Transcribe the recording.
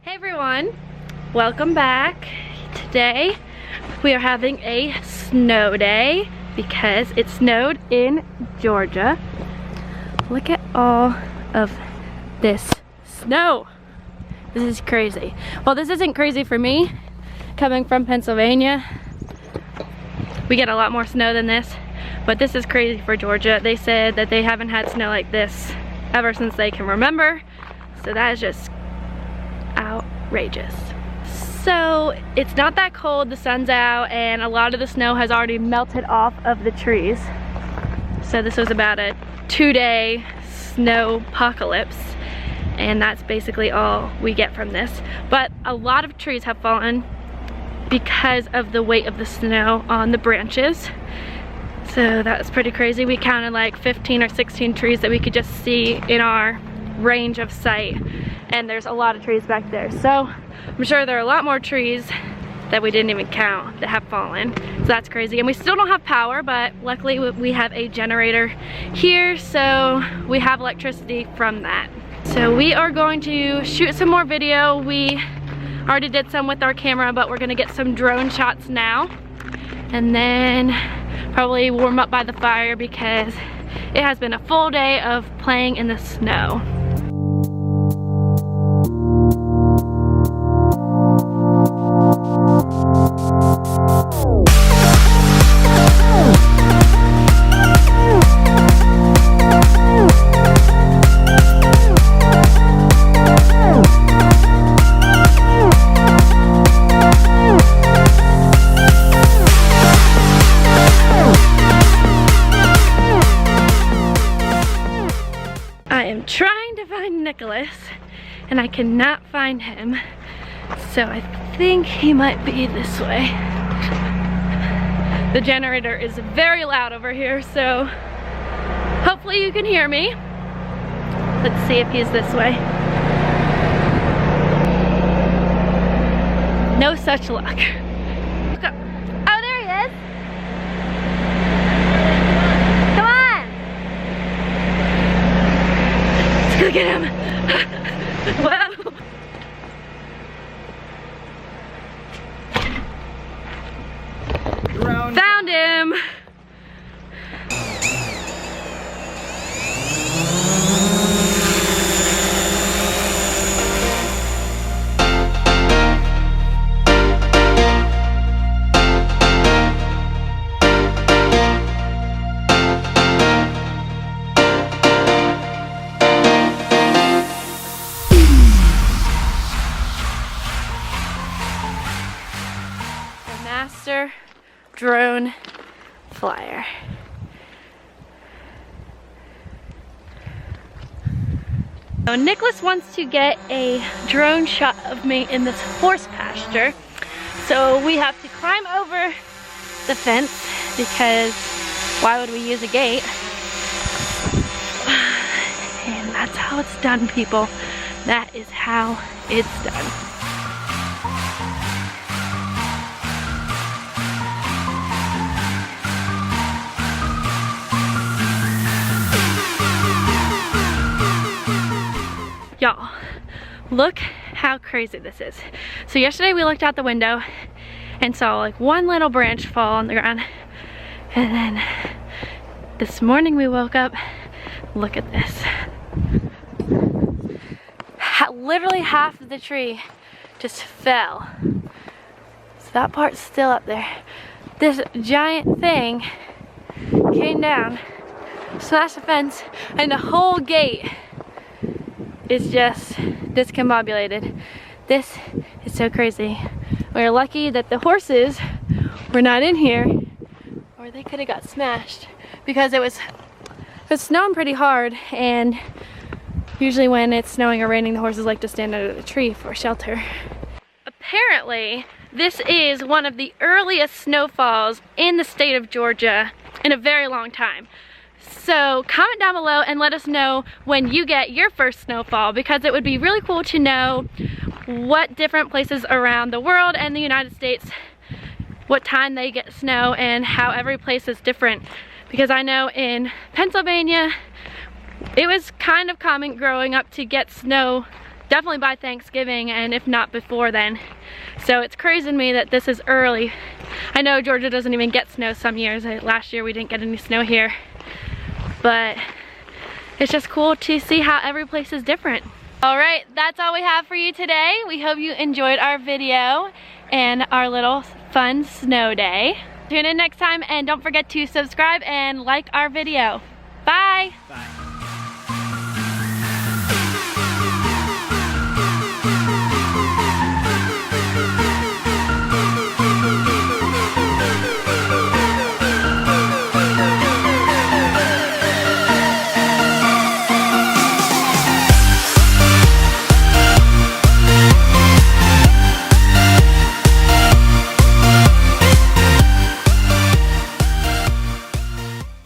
Hey everyone, welcome back. Today we are having a snow day because it snowed in Georgia. Look at all of this snow. This is crazy. Well, this isn't crazy for me. Coming from Pennsylvania, we get a lot more snow than this, but this is crazy for Georgia. They said that they haven't had snow like this ever since they can remember. So that is just outrageous. So it's not that cold, the sun's out, and a lot of the snow has already melted off of the trees. So this was about a 2-day snow apocalypse, and that's basically all we get from this. But a lot of trees have fallen because of the weight of the snow on the branches. So that's pretty crazy. We counted like 15 or 16 trees that we could just see in our range of sight, and there's a lot of trees back there. So I'm sure there are a lot more trees that we didn't even count that have fallen. So that's crazy. And we still don't have power, but luckily we have a generator here, so we have electricity from that. So we are going to shoot some more video. We already did some with our camera, but we're gonna get some drone shots now, and then probably warm up by the fire because it has been a full day of playing in the snow. Trying to find Nikolas, and I cannot find him, so I think he might be this way. The generator is very loud over here, so hopefully you can hear me. Let's see if he's this way. No such luck. Oh, there he is. Look at him. Wow. Found him. Pasture drone flyer. So Nikolas wants to get a drone shot of me in this horse pasture. So we have to climb over the fence because why would we use a gate? And that's how it's done, people. That is how it's done. Y'all, look how crazy this is. So yesterday we looked out the window and saw like one little branch fall on the ground. And then this morning we woke up, look at this. Literally half of the tree just fell. So that part's still up there. This giant thing came down, smashed the fence, and the whole gate is just discombobulated. This is so crazy. We're lucky that the horses were not in here, or they could have got smashed because it was snowing pretty hard, and usually when it's snowing or raining, the horses like to stand under the tree for shelter. Apparently, this is one of the earliest snowfalls in the state of Georgia in a very long time. So comment down below and let us know when you get your first snowfall, because it would be really cool to know what different places around the world and the United States, what time they get snow and how every place is different. Because I know in Pennsylvania, it was kind of common growing up to get snow definitely by Thanksgiving, and if not before then. So it's crazy to me that this is early. I know Georgia doesn't even get snow some years. Last year we didn't get any snow here. But it's just cool to see how every place is different. Alright, that's all we have for you today. We hope you enjoyed our video and our little fun snow day. Tune in next time and don't forget to subscribe and like our video. Bye! Bye.